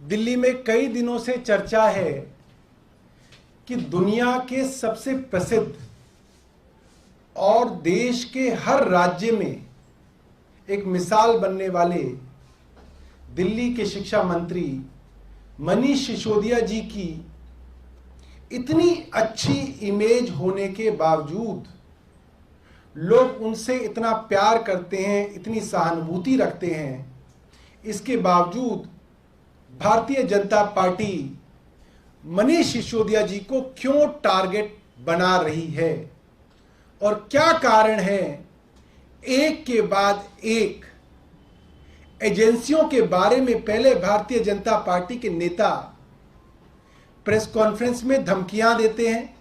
दिल्ली में कई दिनों से चर्चा है कि दुनिया के सबसे प्रसिद्ध और देश के हर राज्य में एक मिसाल बनने वाले दिल्ली के शिक्षा मंत्री मनीष सिसोदिया जी की इतनी अच्छी इमेज होने के बावजूद लोग उनसे इतना प्यार करते हैं, इतनी सहानुभूति रखते हैं, इसके बावजूद भारतीय जनता पार्टी मनीष सिसोदिया जी को क्यों टारगेट बना रही है और क्या कारण है। एक के बाद एक एजेंसियों के बारे में पहले भारतीय जनता पार्टी के नेता प्रेस कॉन्फ्रेंस में धमकियां देते हैं,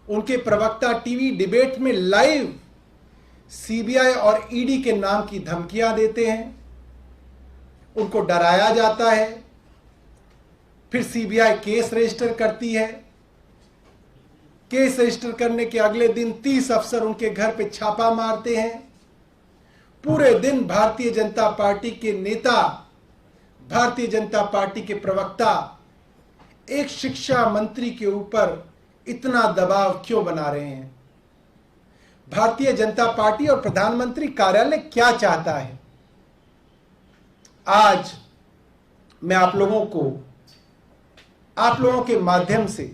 उनके प्रवक्ता टीवी डिबेट में लाइव सीबीआई और ईडी के नाम की धमकियां देते हैं, उनको डराया जाता है, फिर सीबीआई केस रजिस्टर करती है, केस रजिस्टर करने के अगले दिन 30 अफसर उनके घर पे छापा मारते हैं। पूरे दिन भारतीय जनता पार्टी के नेता, भारतीय जनता पार्टी के प्रवक्ता एक शिक्षा मंत्री के ऊपर इतना दबाव क्यों बना रहे हैं। भारतीय जनता पार्टी और प्रधानमंत्री कार्यालय क्या चाहता है। आज मैं आप लोगों के माध्यम से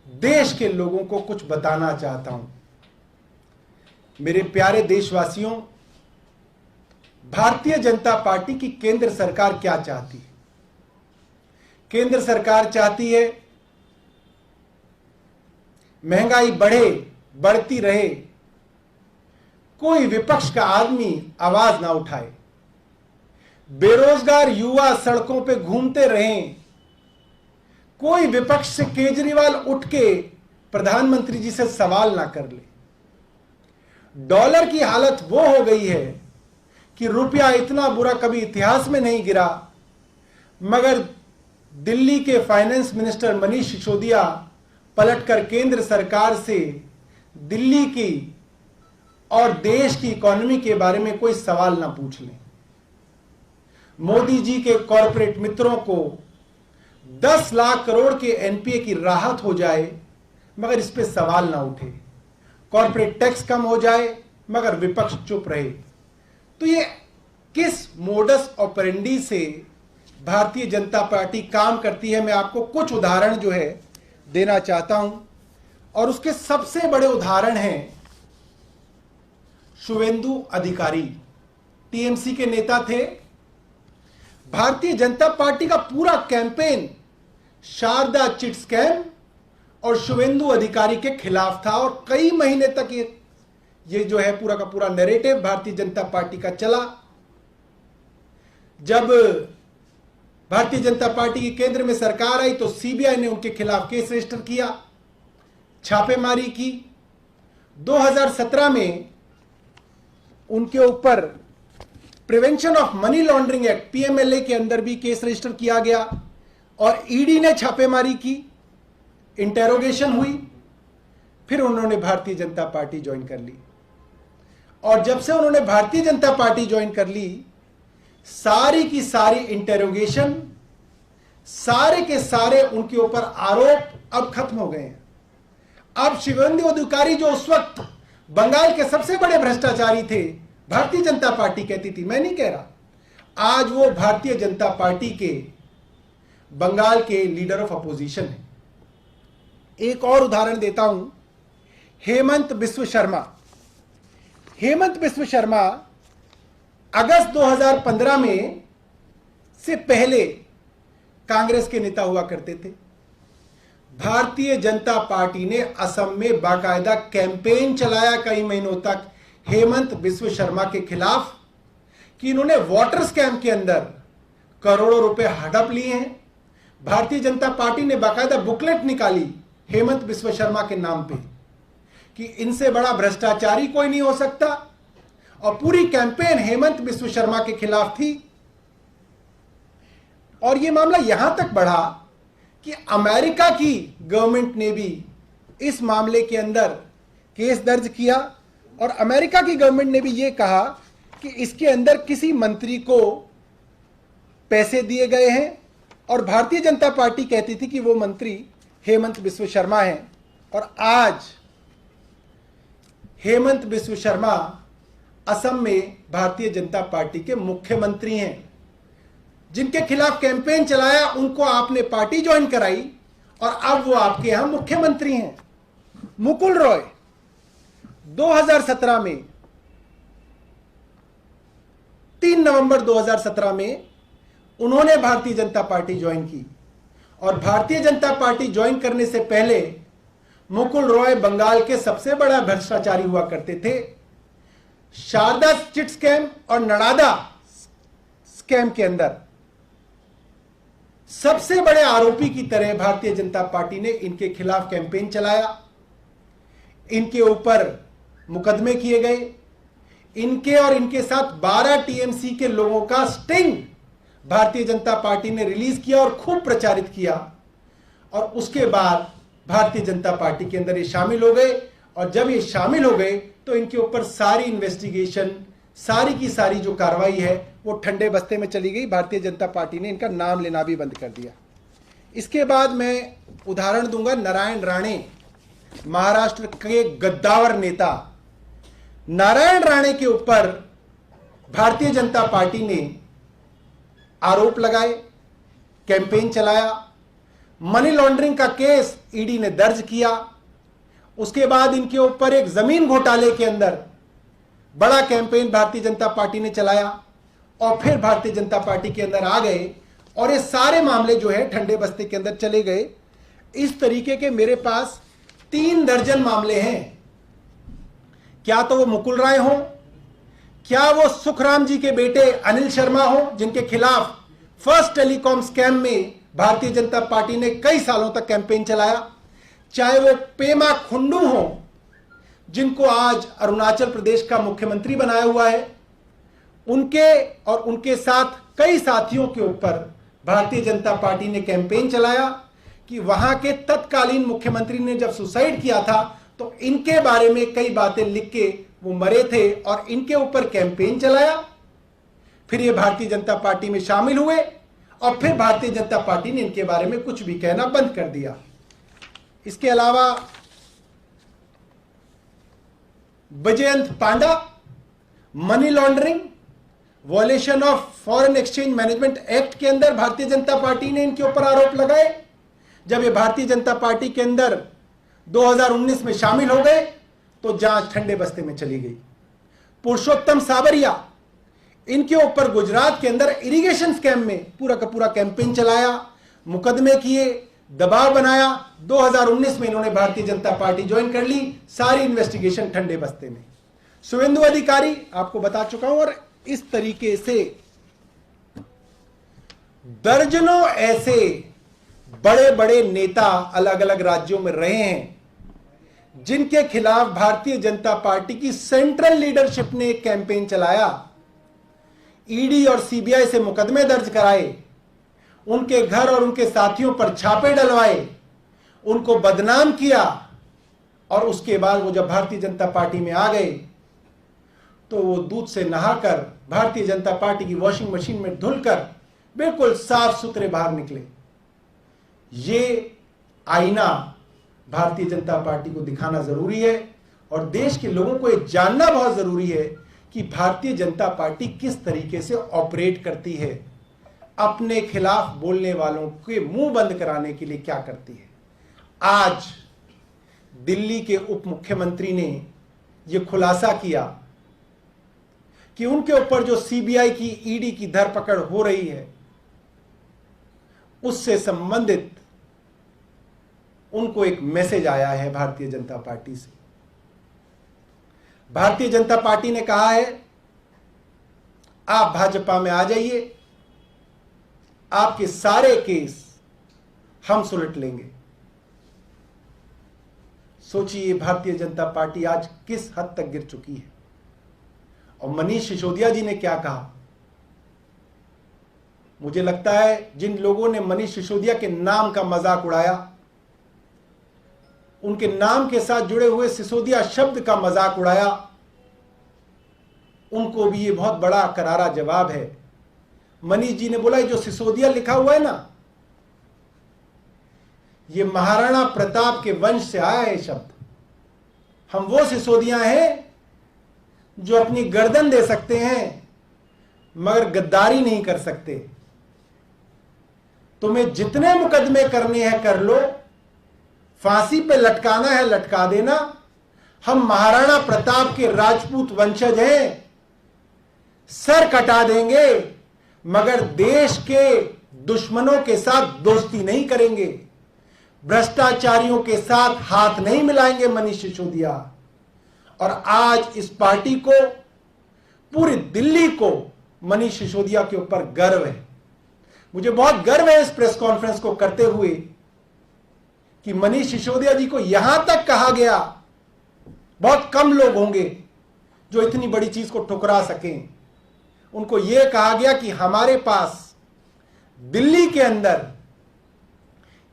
देश के लोगों को कुछ बताना चाहता हूं। मेरे प्यारे देशवासियों, भारतीय जनता पार्टी की केंद्र सरकार क्या चाहती है। केंद्र सरकार चाहती है महंगाई बढ़ती रहे, कोई विपक्ष का आदमी आवाज ना उठाए, बेरोजगार युवा सड़कों पे घूमते रहें, कोई विपक्ष से केजरीवाल उठ के प्रधानमंत्री जी से सवाल ना कर ले। डॉलर की हालत वो हो गई है कि रुपया इतना बुरा कभी इतिहास में नहीं गिरा, मगर दिल्ली के फाइनेंस मिनिस्टर मनीष सिसोदिया पलटकर केंद्र सरकार से दिल्ली की और देश की इकोनॉमी के बारे में कोई सवाल ना पूछ लें। मोदी जी के कॉरपोरेट मित्रों को 10 लाख करोड़ के एनपीए की राहत हो जाए मगर इस पे सवाल ना उठे, कॉरपोरेट टैक्स कम हो जाए मगर विपक्ष चुप रहे। तो ये किस मोडस ऑपरेंडी से भारतीय जनता पार्टी काम करती है, मैं आपको कुछ उदाहरण जो है देना चाहता हूं। और उसके सबसे बड़े उदाहरण हैं शुवेंदु अधिकारी, टीएमसी के नेता थे। भारतीय जनता पार्टी का पूरा कैंपेन शारदा चिट स्कैम और शुवेंदु अधिकारी के खिलाफ था और कई महीने तक ये जो है पूरा का पूरा नैरेटिव भारतीय जनता पार्टी का चला। जब भारतीय जनता पार्टी की केंद्र में सरकार आई तो सीबीआई ने उनके खिलाफ केस रजिस्टर किया, छापेमारी की। 2017 में उनके ऊपर prevention of money laundering act PMLA के अंदर भी केस रजिस्टर किया गया और ईडी ने छापेमारी की, इंटेरोगेशन हुई, फिर उन्होंने भारतीय जनता पार्टी ज्वाइन कर ली। और जब से उन्होंने भारतीय जनता पार्टी ज्वाइन कर ली, सारी की सारी इंटेरोगेशन, सारे के सारे उनके ऊपर आरोप अब खत्म हो गए हैं। अब शुवेंदु अधिकारी जो उस वक्त बंगाल के सबसे बड़े भ्रष्टाचारी थे, भारतीय जनता पार्टी कहती थी, मैं नहीं कह रहा, आज वो भारतीय जनता पार्टी के बंगाल के लीडर ऑफ अपोजिशन है। एक और उदाहरण देता हूं, हेमंत बिस्व शर्मा। हेमंत बिस्व शर्मा अगस्त 2015 में से पहले कांग्रेस के नेता हुआ करते थे। भारतीय जनता पार्टी ने असम में बाकायदा कैंपेन चलाया कई महीनों तक हेमंत बिस्व शर्मा के खिलाफ कि इन्होंने वाटर स्कैम के अंदर करोड़ों रुपए हड़प लिए हैं। भारतीय जनता पार्टी ने बाकायदा बुकलेट निकाली हेमंत बिस्व शर्मा के नाम पे कि इनसे बड़ा भ्रष्टाचारी कोई नहीं हो सकता, और पूरी कैंपेन हेमंत बिस्व शर्मा के खिलाफ थी। और यह मामला यहां तक बढ़ा कि अमेरिका की गवर्नमेंट ने भी इस मामले के अंदर केस दर्ज किया और अमेरिका की गवर्नमेंट ने भी यह कहा कि इसके अंदर किसी मंत्री को पैसे दिए गए हैं और भारतीय जनता पार्टी कहती थी कि वो मंत्री हेमंत बिस्व शर्मा हैं, और आज हेमंत बिस्व शर्मा असम में भारतीय जनता पार्टी के मुख्यमंत्री हैं। जिनके खिलाफ कैंपेन चलाया उनको आपने पार्टी ज्वाइन कराई और अब वो आपके यहां मुख्यमंत्री हैं। मुकुल रॉय 2017 में 3 नवंबर 2017 में उन्होंने भारतीय जनता पार्टी ज्वाइन की, और भारतीय जनता पार्टी ज्वाइन करने से पहले मुकुल रॉय बंगाल के सबसे बड़ा भ्रष्टाचारी हुआ करते थे। शारदा चिट स्कैम और नड़ादा स्कैम के अंदर सबसे बड़े आरोपी की तरह भारतीय जनता पार्टी ने इनके खिलाफ कैंपेन चलाया। इनके ऊपर मुकदमे किए गए। इनके और इनके साथ 12 टीएमसी के लोगों का स्टिंग भारतीय जनता पार्टी ने रिलीज किया और खूब प्रचारित किया, और उसके बाद भारतीय जनता पार्टी के अंदर ये शामिल हो गए। और जब ये शामिल हो गए तो इनके ऊपर सारी इन्वेस्टिगेशन, सारी की सारी जो कार्रवाई है वो ठंडे बस्ते में चली गई। भारतीय जनता पार्टी ने इनका नाम लेना भी बंद कर दिया। इसके बाद मैं उदाहरण दूंगा नारायण राणे, महाराष्ट्र के गद्दावर नेता नारायण राणे के ऊपर भारतीय जनता पार्टी ने आरोप लगाए, कैंपेन चलाया, मनी लॉन्ड्रिंग का केस ईडी ने दर्ज किया। उसके बाद इनके ऊपर एक जमीन घोटाले के अंदर बड़ा कैंपेन भारतीय जनता पार्टी ने चलाया, और फिर भारतीय जनता पार्टी के अंदर आ गए, और ये सारे मामले जो है ठंडे बस्ते के अंदर चले गए। इस तरीके के मेरे पास 3 दर्जन मामले हैं। क्या तो वो मुकुल राय हो, क्या वो सुखराम जी के बेटे अनिल शर्मा हो, जिनके खिलाफ फर्स्ट टेलीकॉम स्कैम में भारतीय जनता पार्टी ने कई सालों तक कैंपेन चलाया, चाहे वो पेमा खुंडू हो, जिनको आज अरुणाचल प्रदेश का मुख्यमंत्री बनाया हुआ है, उनके और उनके साथ कई साथियों के ऊपर भारतीय जनता पार्टी ने कैंपेन चलाया कि वहां के तत्कालीन मुख्यमंत्री ने जब सुसाइड किया था तो इनके बारे में कई बातें लिख के वो मरे थे, और इनके ऊपर कैंपेन चलाया। फिर ये भारतीय जनता पार्टी में शामिल हुए, और फिर भारतीय जनता पार्टी ने इनके बारे में कुछ भी कहना बंद कर दिया। इसके अलावा Baijayant Panda, money laundering, violation of foreign exchange management act के अंदर भारतीय जनता पार्टी ने इनके ऊपर आरोप लगाए। जब ये भारतीय जनता पार्टी के अंदर 2019 में शामिल हो गए तो जांच ठंडे बस्ते में चली गई। पुरुषोत्तम साबरिया, इनके ऊपर गुजरात के अंदर इरिगेशन स्कैम में पूरा का पूरा कैंपेन चलाया, मुकदमे किए, दबाव बनाया। 2019 में इन्होंने भारतीय जनता पार्टी ज्वाइन कर ली, सारी इन्वेस्टिगेशन ठंडे बस्ते में। शुभेंदु अधिकारी आपको बता चुका हूं, और इस तरीके से दर्जनों ऐसे बड़े बड़े नेता अलग अलग राज्यों में रहे हैं जिनके खिलाफ भारतीय जनता पार्टी की सेंट्रल लीडरशिप ने एक कैंपेन चलाया, ईडी और सीबीआई से मुकदमे दर्ज कराए, उनके घर और उनके साथियों पर छापे डलवाए, उनको बदनाम किया, और उसके बाद वो जब भारतीय जनता पार्टी में आ गए तो वो दूध से नहाकर भारतीय जनता पार्टी की वॉशिंग मशीन में धुलकर बिल्कुल साफ सुथरे बाहर निकले। ये आईना भारतीय जनता पार्टी को दिखाना जरूरी है, और देश के लोगों को ये जानना बहुत जरूरी है कि भारतीय जनता पार्टी किस तरीके से ऑपरेट करती है, अपने खिलाफ बोलने वालों के मुंह बंद कराने के लिए क्या करती है। आज दिल्ली के उप मुख्यमंत्री ने यह खुलासा किया कि उनके ऊपर जो सीबीआई की, ईडी की धरपकड़ हो रही है, उससे संबंधित उनको एक मैसेज आया है भारतीय जनता पार्टी से। भारतीय जनता पार्टी ने कहा है आप भाजपा में आ जाइए, आपके सारे केस हम सुलट लेंगे। सोचिए भारतीय जनता पार्टी आज किस हद तक गिर चुकी है। और मनीष सिसोदिया जी ने क्या कहा, मुझे लगता है जिन लोगों ने मनीष सिसोदिया के नाम का मजाक उड़ाया, उनके नाम के साथ जुड़े हुए सिसोदिया शब्द का मजाक उड़ाया, उनको भी ये बहुत बड़ा करारा जवाब है। मनीष जी ने बोला ये जो सिसोदिया लिखा हुआ है ना, ये महाराणा प्रताप के वंश से आया है शब्द। हम वो सिसोदिया हैं जो अपनी गर्दन दे सकते हैं मगर गद्दारी नहीं कर सकते। तुम्हें जितने मुकदमे करने हैं कर लो, फांसी पे लटकाना है लटका देना। हम महाराणा प्रताप के राजपूत वंशज हैं, सर कटा देंगे मगर देश के दुश्मनों के साथ दोस्ती नहीं करेंगे, भ्रष्टाचारियों के साथ हाथ नहीं मिलाएंगे मनीष सिसोदिया। और आज इस पार्टी को, पूरी दिल्ली को मनीष सिसोदिया के ऊपर गर्व है। मुझे बहुत गर्व है इस प्रेस कॉन्फ्रेंस को करते हुए कि मनीष सिसोदिया जी को यहां तक कहा गया, बहुत कम लोग होंगे जो इतनी बड़ी चीज को ठुकरा सकें। उनको यह कहा गया कि हमारे पास दिल्ली के अंदर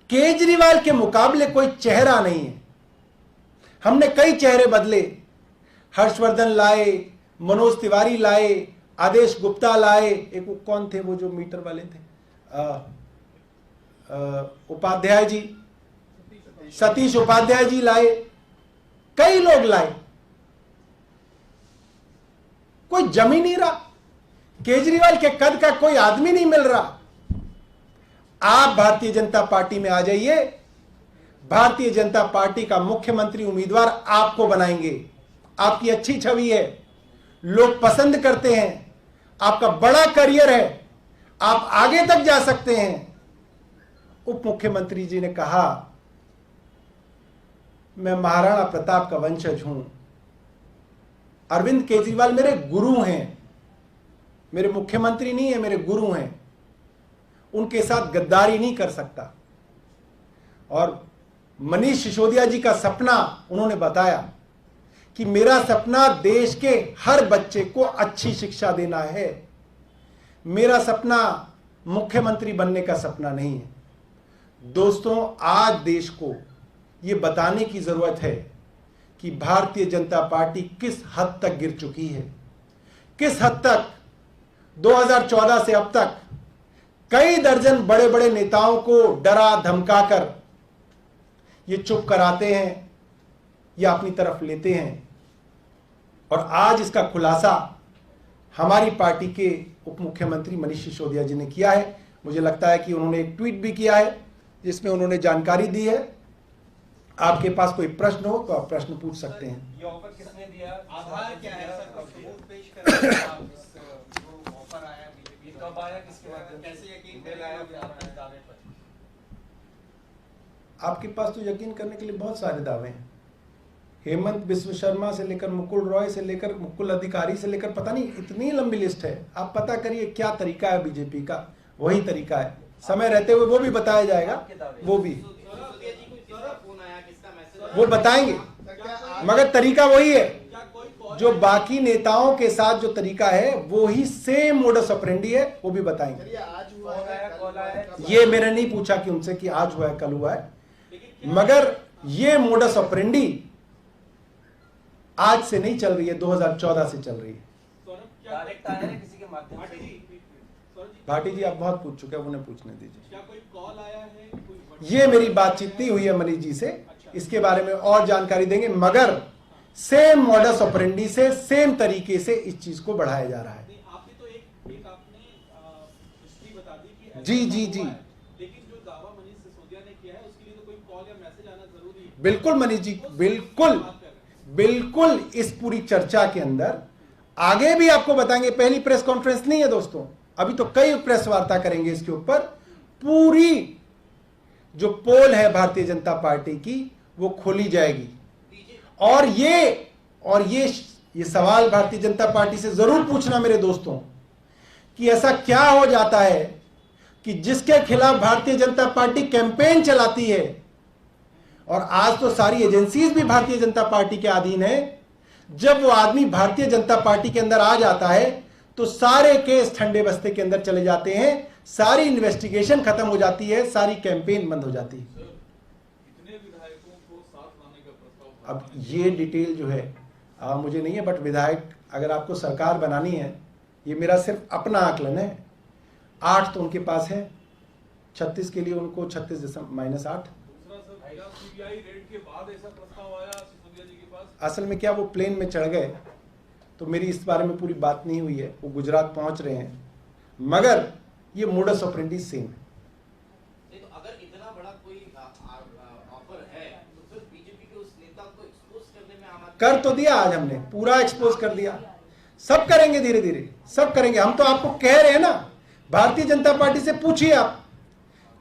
केजरीवाल के मुकाबले कोई चेहरा नहीं है। हमने कई चेहरे बदले, हर्षवर्धन लाए, मनोज तिवारी लाए, आदेश गुप्ता लाए, एक वो कौन थे वो जो मीटर वाले थे, उपाध्याय जी, सतीश उपाध्याय जी लाए, कई लोग लाए, कोई जम ही नहीं रहा। केजरीवाल के कद का कोई आदमी नहीं मिल रहा। आप भारतीय जनता पार्टी में आ जाइए, भारतीय जनता पार्टी का मुख्यमंत्री उम्मीदवार आपको बनाएंगे। आपकी अच्छी छवि है, लोग पसंद करते हैं, आपका बड़ा करियर है, आप आगे तक जा सकते हैं। उप मुख्यमंत्री जी ने कहा मैं महाराणा प्रताप का वंशज हूं। अरविंद केजरीवाल मेरे गुरु हैं, मेरे मुख्यमंत्री नहीं है, मेरे गुरु हैं। उनके साथ गद्दारी नहीं कर सकता। और मनीष सिसोदिया जी का सपना उन्होंने बताया कि मेरा सपना देश के हर बच्चे को अच्छी शिक्षा देना है। मेरा सपना मुख्यमंत्री बनने का सपना नहीं है। दोस्तों, आज देश को यह बताने की जरूरत है कि भारतीय जनता पार्टी किस हद तक गिर चुकी है, किस हद तक 2014 से अब तक कई दर्जन बड़े बड़े नेताओं को डरा धमकाकर ये चुप कराते हैं या अपनी तरफ लेते हैं। और आज इसका खुलासा हमारी पार्टी के उप मुख्यमंत्री मनीष सिसोदिया जी ने किया है। मुझे लगता है कि उन्होंने एक ट्वीट भी किया है जिसमें उन्होंने जानकारी दी है। आपके पास कोई प्रश्न हो तो आप प्रश्न पूछ सकते हैं। ये ऑफर किसने दिया? आधार क्या है सर? सबूत पेश करें आप। जो ऑफर आया बीजेपी, कब आया, किसके बाद, कैसे यकीन दिलाया आपके दावे पर? आपके पास तो यकीन करने के लिए बहुत सारे दावे हैं। हेमंत बिस्व शर्मा से लेकर मुकुल रॉय से लेकर मुकुल अधिकारी से लेकर पता नहीं इतनी लंबी लिस्ट है। आप पता करिए क्या तरीका है बीजेपी का, वही तरीका है। समय रहते हुए वो भी बताया जाएगा, वो भी वो बताएंगे, मगर तरीका वही है जो बाकी नेताओं के साथ जो तरीका है वो ही सेम मोडस ऑपरेंडी है, वो भी बताएंगे। ये मैंने नहीं पूछा कि उनसे कि आज हुआ है कल हुआ है, मगर ये मोडस ऑपरेंडी आज से नहीं चल रही है, 2014 से चल रही है। किसी के माध्यम से? भाटी जी आप बहुत पूछ चुके हैं, उन्हें पूछने दीजिए। क्या कोई कॉल आया है? ये मेरी बातचीत नहीं हुई है मनीष जी से, इसके बारे में और जानकारी देंगे, मगर सेम मॉडस ऑपरेंडी से, सेम तरीके से इस चीज को बढ़ाया जा रहा है। आपने तो एक आपने हिस्ट्री बता दी कि जी जी जी, लेकिन जो दावा मनीष सिसोदिया ने किया है उसके लिए तो कोई कॉल या मैसेज आना जरूरी है। बिल्कुल मनीष जी, बिल्कुल बिल्कुल। इस पूरी चर्चा के अंदर आगे भी आपको बताएंगे। पहली प्रेस कॉन्फ्रेंस नहीं है दोस्तों, अभी तो कई प्रेस वार्ता करेंगे इसके ऊपर। पूरी जो पोल है भारतीय जनता पार्टी की वो खोली जाएगी। और ये सवाल भारतीय जनता पार्टी से जरूर पूछना मेरे दोस्तों कि ऐसा क्या हो जाता है कि जिसके खिलाफ भारतीय जनता पार्टी कैंपेन चलाती है, और आज तो सारी एजेंसीज भी भारतीय जनता पार्टी के अधीन है, जब वो आदमी भारतीय जनता पार्टी के अंदर आ जाता है तो सारे केस ठंडे बस्ते के अंदर चले जाते हैं, सारी इन्वेस्टिगेशन खत्म हो जाती है, सारी कैंपेन बंद हो जाती है। कितने विधायकों को साथ लाने का प्रस्ताव? अब ये डिटेल जो है मुझे नहीं है, बट विधायक अगर आपको सरकार बनानी है, ये मेरा सिर्फ अपना आकलन है, 8 तो उनके पास है, 36 के लिए उनको 36 -8। दूसरा सर, क्या सीबीआई रेड के बाद ऐसा प्रस्ताव आया सिसोदिया जी के पास? असल में क्या वो प्लेन में चढ़ गए, तो मेरी इस बारे में पूरी बात नहीं हुई है, वो गुजरात पहुंच रहे हैं, मगर ये मोडस ऑपरेंडी सेम है। नहीं तो अगर इतना बड़ा कोई ऑफर है तो फिर बीजेपी के उस नेता को एक्सपोज करने में आम आदमी कर तो दिया, आज हमने पूरा एक्सपोज कर दिया, सब करेंगे धीरे धीरे, सब करेंगे। हम तो आपको कह रहे हैं ना, भारतीय जनता पार्टी से पूछिए आप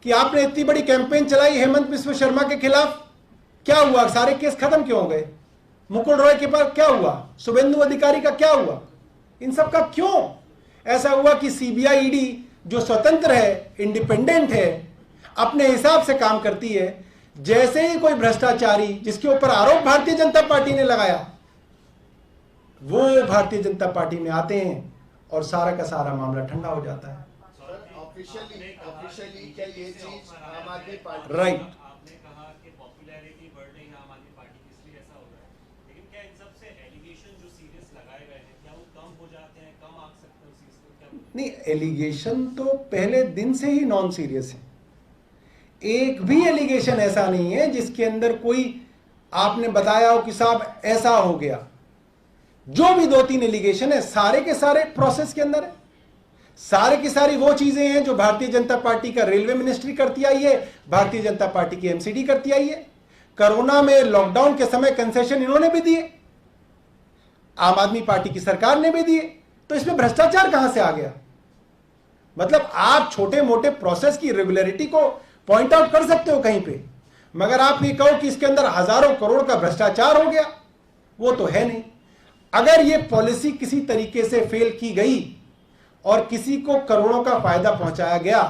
कि आपने इतनी बड़ी कैंपेन चलाई हेमंत बिस्व शर्मा के खिलाफ, क्या हुआ? सारे केस खत्म क्यों हो गए? मुकुल रॉय के पास क्या हुआ? शुभेंदु अधिकारी का क्या हुआ? इन सब का क्यों ऐसा हुआ कि सीबीआई ईडी जो स्वतंत्र है, इंडिपेंडेंट है, अपने हिसाब से काम करती है, जैसे ही कोई भ्रष्टाचारी जिसके ऊपर आरोप भारतीय जनता पार्टी ने लगाया, वो भारतीय जनता पार्टी में आते हैं और सारा का सारा मामला ठंडा हो जाता है। ऑफिशियली क्या ये चीज आम आदमी पार्टी राइट। आपने कहा कि पॉपुलैरिटी बढ़ रही है आम आदमी पार्टी की, इसलिए ऐसा हो रहा है, लेकिन क्या इन सब से एलिगेशन जो सीरियस लगाए गए हैं क्या वो कम हो जाते हैं, कम आ सकते हैं उस चीज को? क्या नहीं, एलिगेशन तो पहले दिन से ही नॉन सीरियस है। एक भी एलिगेशन ऐसा नहीं है जिसके अंदर कोई आपने बताया हो कि साहब ऐसा हो गया। जो भी 2-3 एलिगेशन है, सारे के सारे प्रोसेस के अंदर है, सारे की सारी वो चीजें हैं जो भारतीय जनता पार्टी का रेलवे मिनिस्ट्री करती आई है, भारतीय जनता पार्टी की एमसीडी करती आई है। कोरोना में लॉकडाउन के समय कंसेशन इन्होंने भी दिए, आम आदमी पार्टी की सरकार ने भी दिए, तो इसमें भ्रष्टाचार कहां से आ गया? मतलब आप छोटे मोटे प्रोसेस की रेगुलरिटी को पॉइंट आउट कर सकते हो कहीं पे, मगर आप ये कहो कि इसके अंदर हजारों करोड़ का भ्रष्टाचार हो गया, वो तो है नहीं। अगर ये पॉलिसी किसी तरीके से फेल की गई और किसी को करोड़ों का फायदा पहुंचाया गया,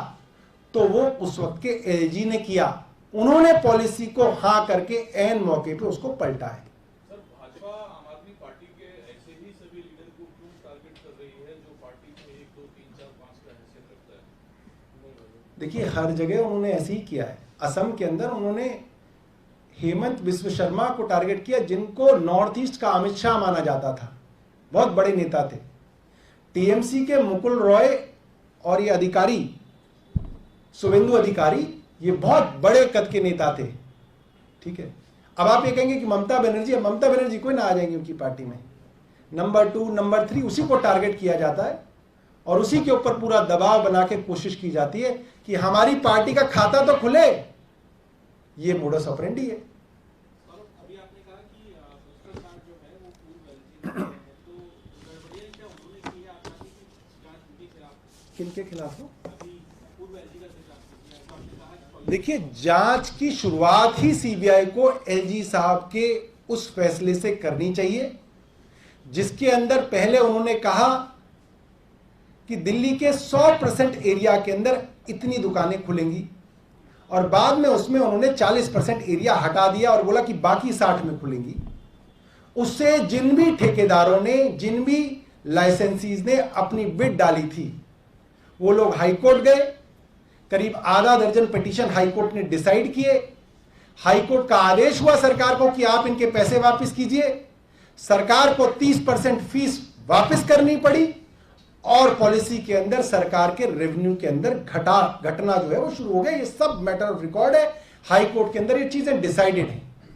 तो वो उस वक्त के एलजी ने किया, उन्होंने पॉलिसी को हां करके एन मौके पे उसको पलटा है। सर, भाजपा आम आदमी पार्टी के ऐसे ही सभी लीडर को क्यों टारगेट कर रही है जो पार्टी में 1, 2, 3, 4, 5 का हैसियत रखता है? देखिए, हर जगह उन्होंने ऐसे ही किया है। असम के अंदर उन्होंने हेमंत बिस्व शर्मा को टारगेट किया, जिनको नॉर्थ ईस्ट का अमित शाह माना जाता था, बहुत बड़े नेता थे। टीएमसी के मुकुल रॉय और ये अधिकारी शुभेंदु अधिकारी, ये बहुत बड़े कद के नेता थे, ठीक है। अब आप ये कहेंगे कि ममता बनर्जी कोई ना आ जाएंगी उनकी पार्टी में, नंबर 2, नंबर 3 उसी को टारगेट किया जाता है और उसी के ऊपर पूरा दबाव बना के कोशिश की जाती है कि हमारी पार्टी का खाता तो खुले। ये मोडस ऑपरेंडी है। अभी आपने कहा कि दूसरा कार्ड जो है वो पूर्व एलजी है, तो गड़बड़ियां क्या उन्होंने की है आपकी जांच उनके खिलाफ? किनके खिलाफ हो? अभी पूर्व एलजी का खिलाफ आपने कहा कि देखिए, जांच की शुरुआत ही सीबीआई को एलजी साहब के उस फैसले से करनी चाहिए जिसके अंदर पहले उन्होंने कहा कि दिल्ली के 100% एरिया के अंदर इतनी दुकानें खुलेंगी, और बाद में उसमें उन्होंने 40% एरिया हटा दिया और बोला कि बाकी 60 में खुलेंगी। उससे जिन भी ठेकेदारों ने, जिन भी लाइसेंसीज ने अपनी बिड डाली थी, वो लोग हाईकोर्ट गए, करीब आधा दर्जन पिटीशन हाईकोर्ट ने डिसाइड किए। हाईकोर्ट का आदेश हुआ सरकार को कि आप इनके पैसे वापस कीजिए। सरकार को 30% फीस वापस करनी पड़ी और पॉलिसी के अंदर सरकार के रेवेन्यू के अंदर घटना जो है वो शुरू हो गया। ये सब मैटर ऑफ रिकॉर्ड है, हाई कोर्ट के अंदर ये चीजें डिसाइडेड है।